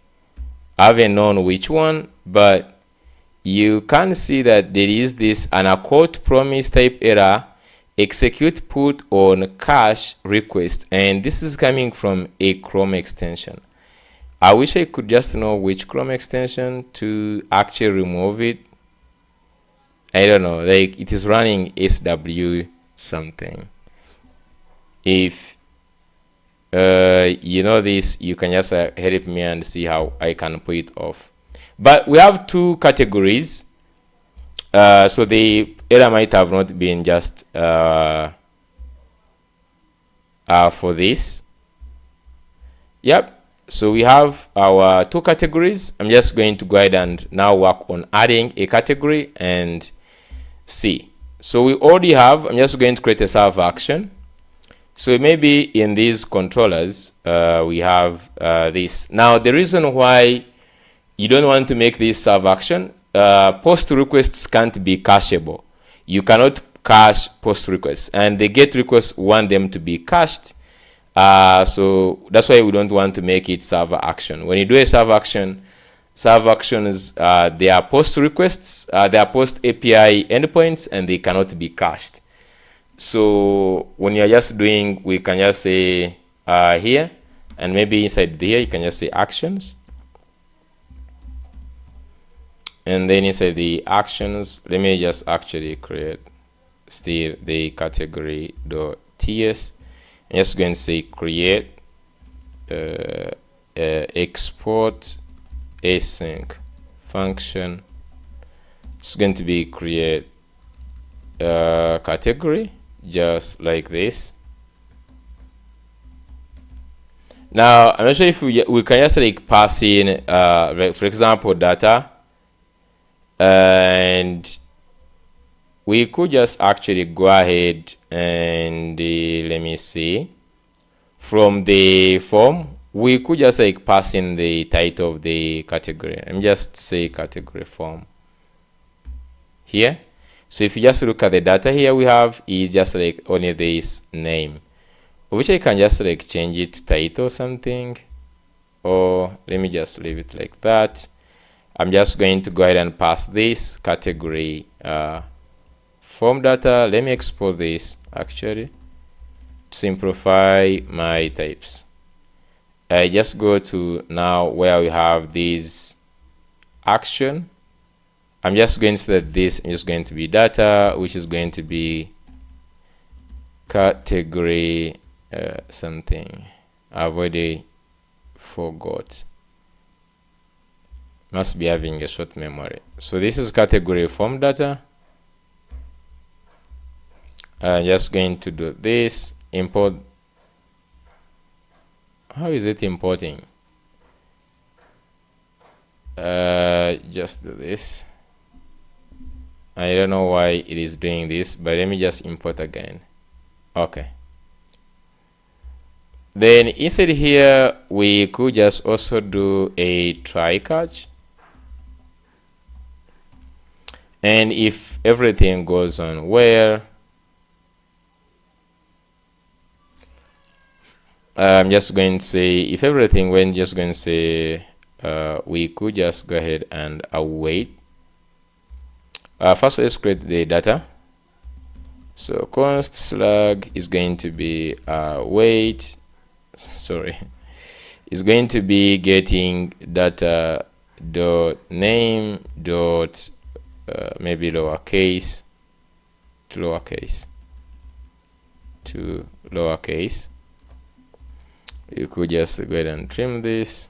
I haven't known which one, but you can see that there is this quote promise type error, execute put on cache request, and this is coming from a Chrome extension. I wish I could just know which Chrome extension to actually remove it. I don't know, like it is running SW something. If you know this, you can just help me and see how I can put it off. But we have two categories, so the error might have not been just for this. Yep. So we have our two categories. I'm just going to go ahead and now work on adding a category and see. So we already have, I'm just going to create a serve action. So maybe in these controllers, we have this. Now, the reason why you don't want to make this serve action, post requests can't be cacheable. You cannot cache post requests, and the get requests want them to be cached. So that's why we don't want to make it server action. When you do a server action is they are post requests, they are post API endpoints, and they cannot be cached. So when you're just doing, we can just say here, and maybe inside here you can just say actions, and then inside the actions, let me just actually create still the category.ts. I'm just going to say create export async function. It's going to be create category, just like this. Now I'm not sure if we can just like pass in for example data, and we could just actually go ahead and let me see, from the form we could just like pass in the title of the category and just say category form here. So if you just look at the data here, we have is just like only this name, which I can just like change it to title something, or let me just leave it like that. I'm just going to go ahead and pass this category form data. Let me export this actually to simplify my types. I just go to now where we have this action. I'm just going to set this. I'm just going to be data, which is going to be category something. I've already forgot. Must be having a short memory. So this is category form data. I'm just going to do this, import. How is it importing? Just do this. I don't know why it is doing this, but let me just import again. Okay. Then inside here, we could just also do a try catch. And if everything goes on well, I'm just going to say, if everything went, just going to say, we could just go ahead and await. First, let's create the data. So const slug is going to be wait. Sorry, is going to be getting data dot name dot maybe lowercase to lowercase to lowercase. You could just go ahead and trim this,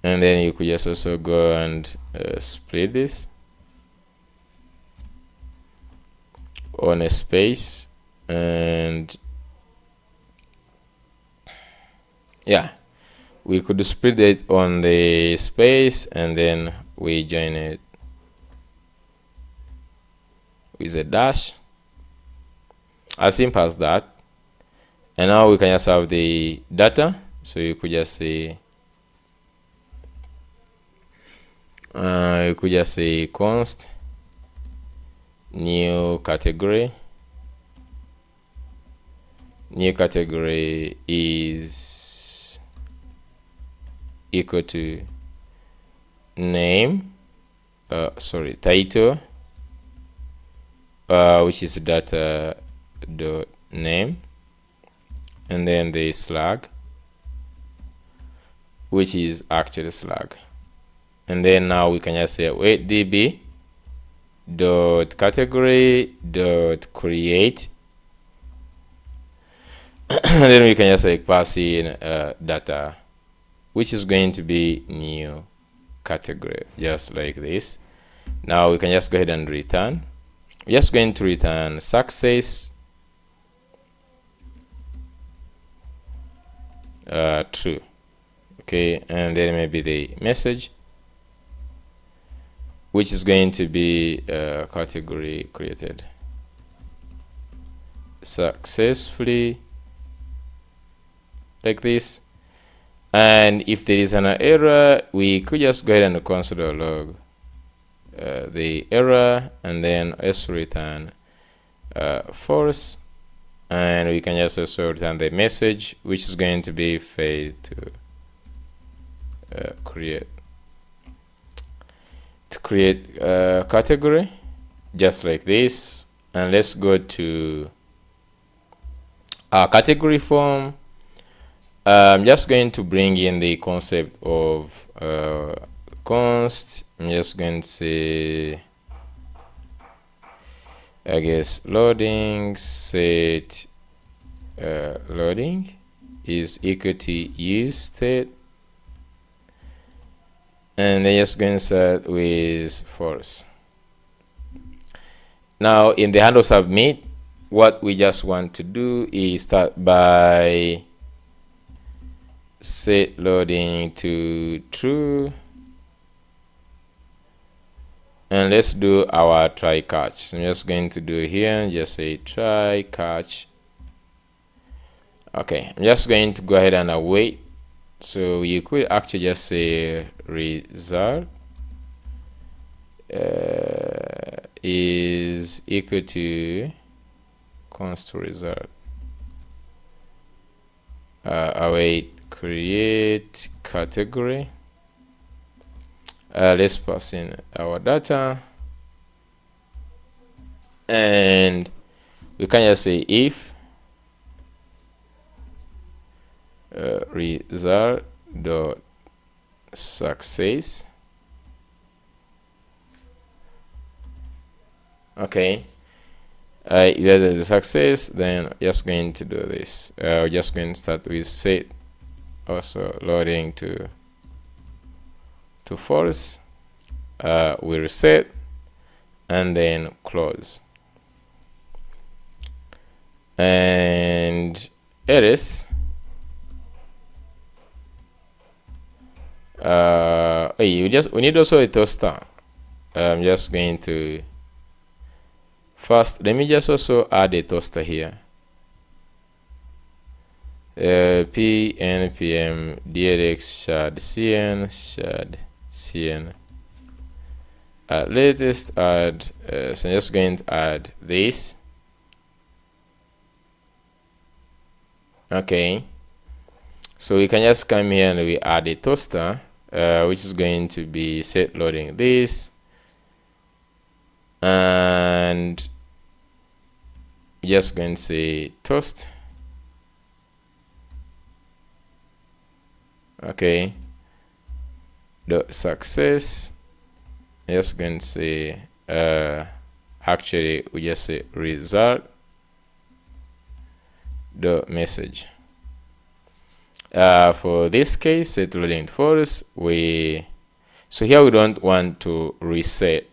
and then you could just also go and split this on a space, and yeah, we could split it on the space, and then we join it with a dash, as simple as that. And now we can just have the data. So you could just say const new category. New category is equal to name, title, which is data dot name, and then the slug, which is actually slug. And then now we can just say wait db dot category dot create, and then we can just like pass in data, which is going to be new category, just like this. Now we can just go ahead and return. We're just going to return success true. Okay, and then maybe the message, which is going to be category created successfully, like this. And if there is an error, we could just go ahead and console log the error, and then let's return false, and we can just also return the message, which is going to be failed to create category, just like this. And let's go to our category form. I'm just going to bring in the concept of const. I'm just going to say, I guess, loading set loading is equal to use state, and then just going to start with false. Now in the handle submit, what we just want to do is start by set loading to true, and let's do our try catch. I'm just going to do here and just say try catch. Okay, I'm just going to go ahead and await. So you could actually just say result is equal to const result. Await create category. Let's pass in our data, and we can just say if result dot success. Okay, if that is a success, then just going to do this. We're just going to start with set also loading to false. We reset and then close, and else we need also a toaster. I'm just going to first, let me just also add a toaster here. P npm dx shard cn shard cn. Latest add. So I'm just going to add this. Okay. So we can just come here and we add a toaster, which is going to be set loading this, and just going to say toast. Okay, dot success. Just going to say actually we just say result dot message. For this case, set loading false. So here we don't want to reset.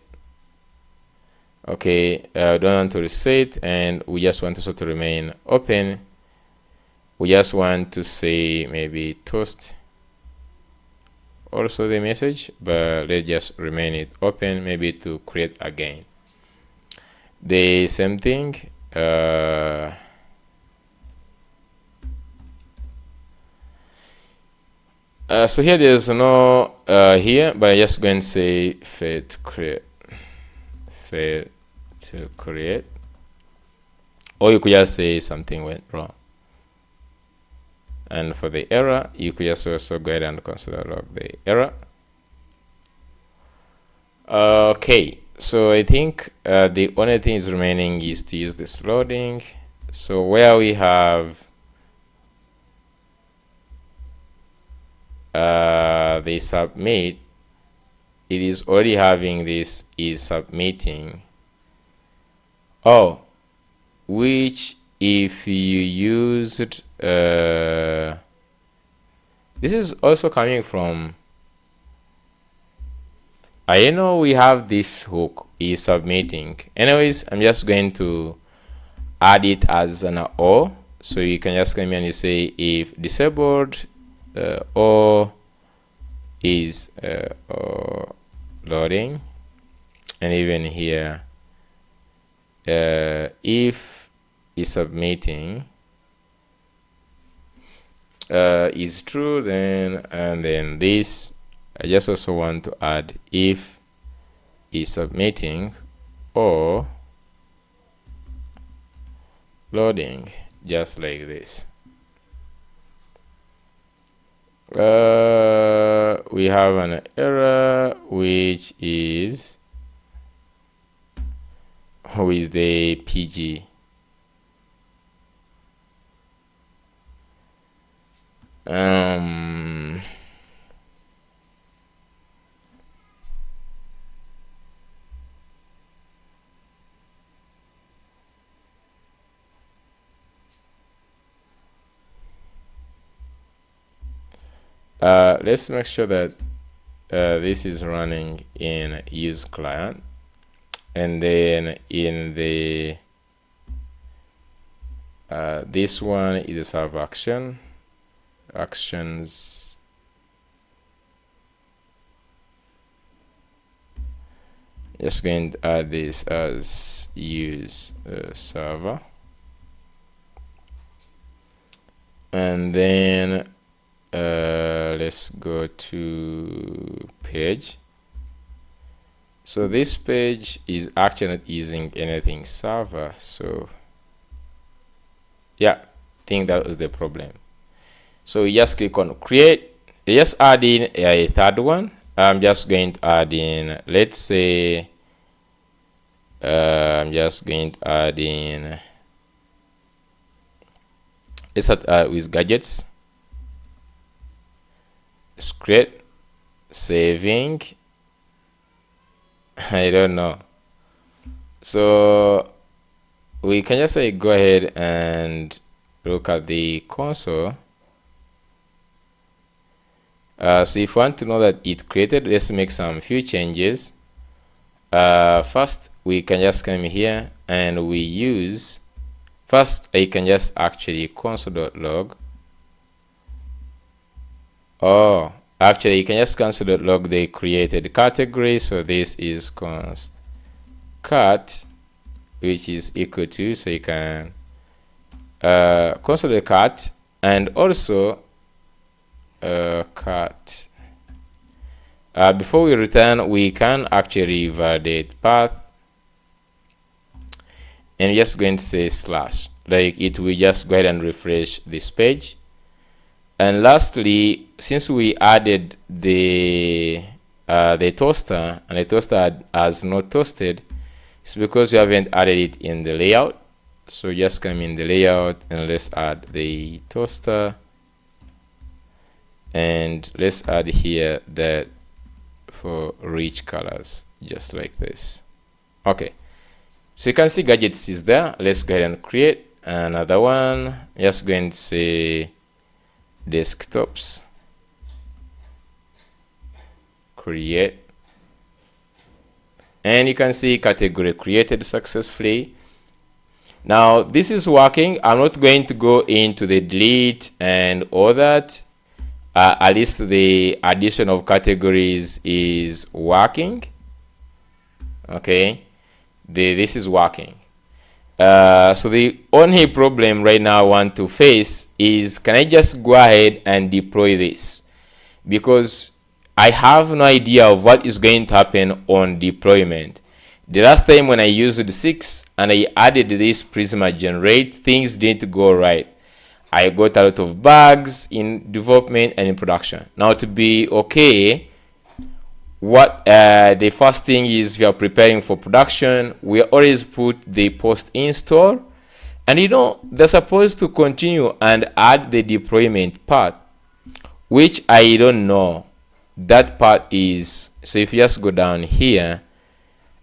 Okay, we don't want to reset, and we just want also to remain open. We just want to say maybe toast also the message, but let's just remain it open, maybe to create again the same thing. So here there's no here, but I'm just going to say fail to create, or you could just say something went wrong. And for the error, you could just also go ahead and consider log the error. Okay, so I think the only thing is remaining is to use this loading. So where we have the submit, it is already having this is submitting. Oh, which if you used this is also coming from, I know we have this hook is submitting. Anyways, I'm just going to add it as an O, so you can just come here and you say if disabled O is loading, and even here if is submitting is true, then and then this I just also want to add if is submitting or loading, just like this. We have an error which is the PG. let's make sure that this is running in use client, and then in the this one is a server action, actions. Just going to add this as use server, and then let's go to page. So this page is actually not using anything server, so yeah, I think that was the problem. So we just click on create, just add in a third one. I'm just going to add in, let's say I'm just going to add in, let's start with gadgets. Let's create, saving. I don't know, so we can just say go ahead and look at the console. So if you want to know that it created, let's make some few changes. First, we can just come here and we use, first I can just actually console.log. Oh, actually you can just console.log the created category. So this is const cat, which is equal to, so you can console the cat, and also cat. Before we return, we can actually validate path, and we're just going to say slash, like it will just go ahead and refresh this page. And lastly, since we added the toaster, and the toaster has not toasted, it's because you haven't added it in the layout. So just come in the layout and let's add the toaster, and let's add here that for rich colors, just like this. Okay, so you can see gadgets is there. Let's go ahead and create another one. Just going to say desktops, create, and you can see category created successfully. Now this is working. I'm not going to go into the delete and all that. At least the addition of categories is working. Okay, this is working. So the only problem right now I want to face is, can I just go ahead and deploy this? Because I have no idea of what is going to happen on deployment. The last time when I used 6 and I added this Prisma generate, things didn't go right. I got a lot of bugs in development and in production. Now to be okay, what the first thing is, we are preparing for production. We always put the post install, and you know they're supposed to continue and add the deployment part, which I don't know that part is. So if you just go down here,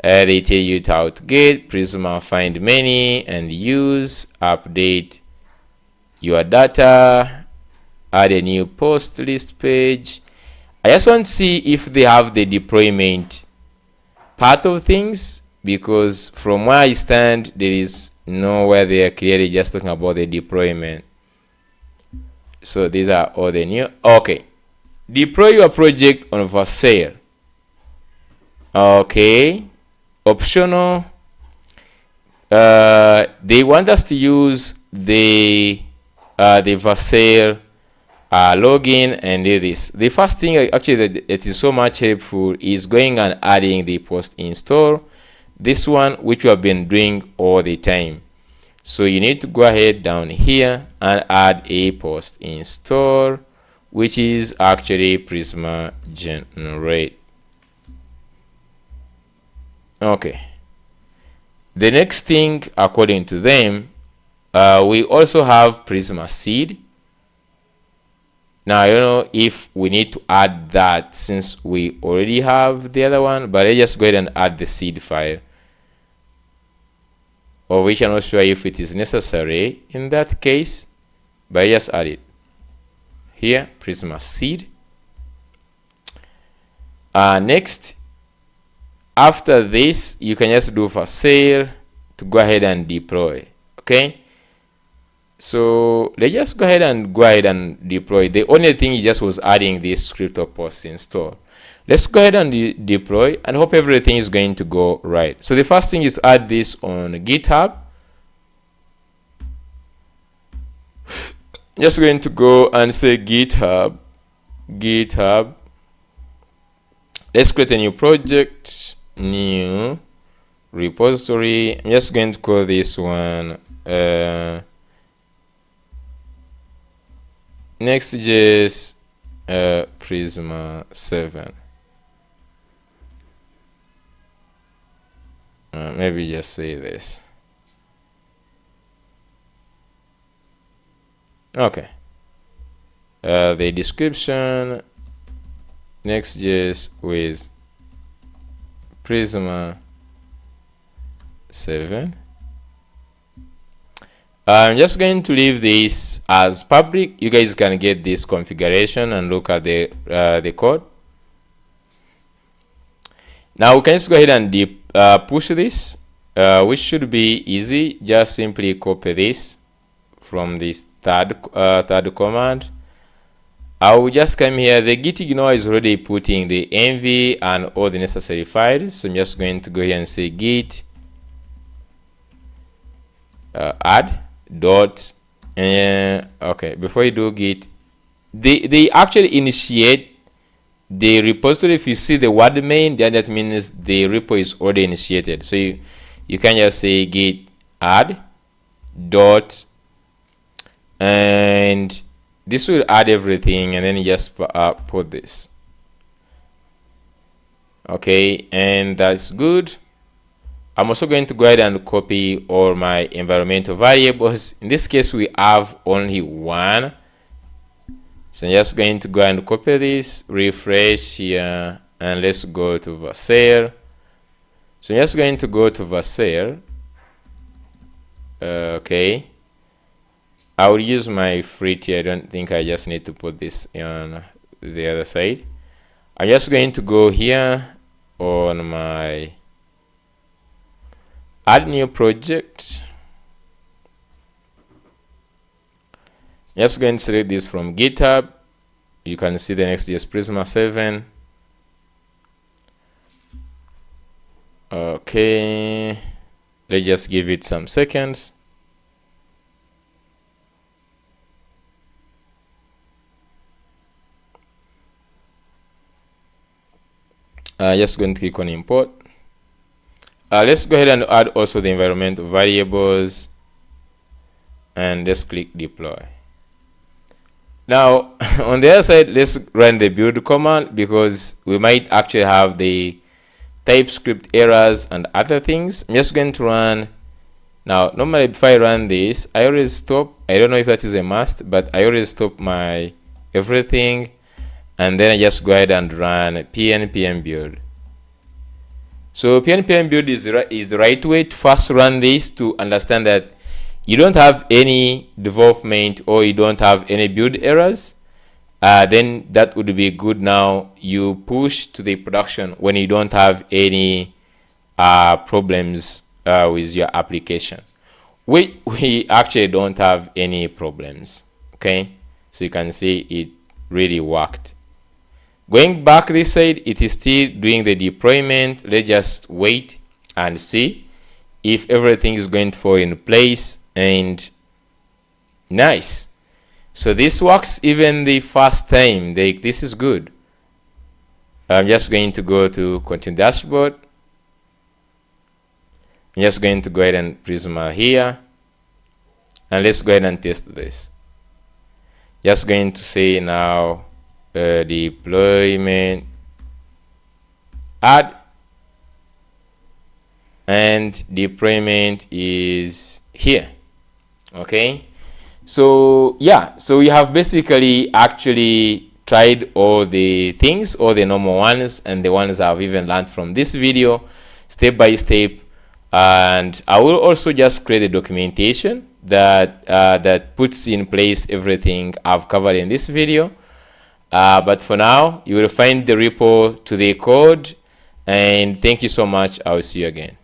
they tell you how to get Prisma, find many and use, update your data, add a new post list page. I just want to see if they have the deployment part of things, because from where I stand, there is nowhere they are clearly just talking about the deployment. So these are all the new. Okay, deploy your project on Vercel. Okay, optional. They want us to use the Vercel login and do this. The first thing actually that is so much helpful is going and adding the post install, this one which we have been doing all the time. So you need to go ahead down here and add a post install, which is actually Prisma generate. Okay, the next thing according to them, we also have Prisma seed. Now I don't know if we need to add that since we already have the other one, but let's just go ahead and add the seed file, of which I'm not sure if it is necessary in that case, but I just add it here, Prisma seed. Next, after this, you can just do Vercel to go ahead and deploy. Okay, so let's just go ahead and deploy. The only thing you just was adding this script of post install. Let's go ahead and deploy and hope everything is going to go right. So the first thing is to add this on GitHub. Just going to go and say GitHub. Let's create a new project, new repository. I'm just going to call this one nextjs Prisma 7. Maybe just say this. Okay. The description, nextjs with Prisma 7. I'm just going to leave this as public. You guys can get this configuration and look at the code. Now we can just go ahead and push this, which should be easy. Just simply copy this from this third command. I will just come here. The git ignore is already putting the env and all the necessary files. So I'm just going to go here and say git add dot. Okay, before you do git, they actually initiate the repository. If you see the word main, then that means the repo is already initiated. So you can just say git add dot, and this will add everything, and then you just put this. Okay, and that's good. I'm also going to go ahead and copy all my environmental variables. In this case, we have only one. So I'm just going to go and copy this, refresh here, and let's go to Vercel. So I'm just going to go to Vercel. Okay. I will use my free tier. I don't think I just need to put this on the other side. I'm just going to go here on my add new project. Just going to select this from GitHub. You can see the nextjs Prisma 7. Okay, let's just give it some seconds. Just going to click on import. Let's go ahead and add also the environment variables, and let's click deploy. Now on the other side, let's run the build command, because we might actually have the TypeScript errors and other things. I'm just going to run. Now normally before I run this, I always stop. I don't know if that is a must, but I always stop my everything, and then I just go ahead and run pnpm build. So pnpm build is the right way to first run this, to understand that you don't have any development or you don't have any build errors. Then that would be good. Now you push to the production when you don't have any problems with your application. We actually don't have any problems. Okay, so you can see it really worked. Going back this side, it is still doing the deployment. Let's just wait and see if everything is going to fall in place. And nice. So this works even the first time. This is good. I'm just going to go to continue dashboard. I'm just going to go ahead and Prisma here, and let's go ahead and test this. Just going to say now deployment add, and deployment is here. Okay, so yeah, so we have basically actually tried all the things, all the normal ones, and the ones I've even learned from this video step by step. And I will also just create a documentation that that puts in place everything I've covered in this video. But for now, you will find the repo to the code. And thank you so much. I will see you again.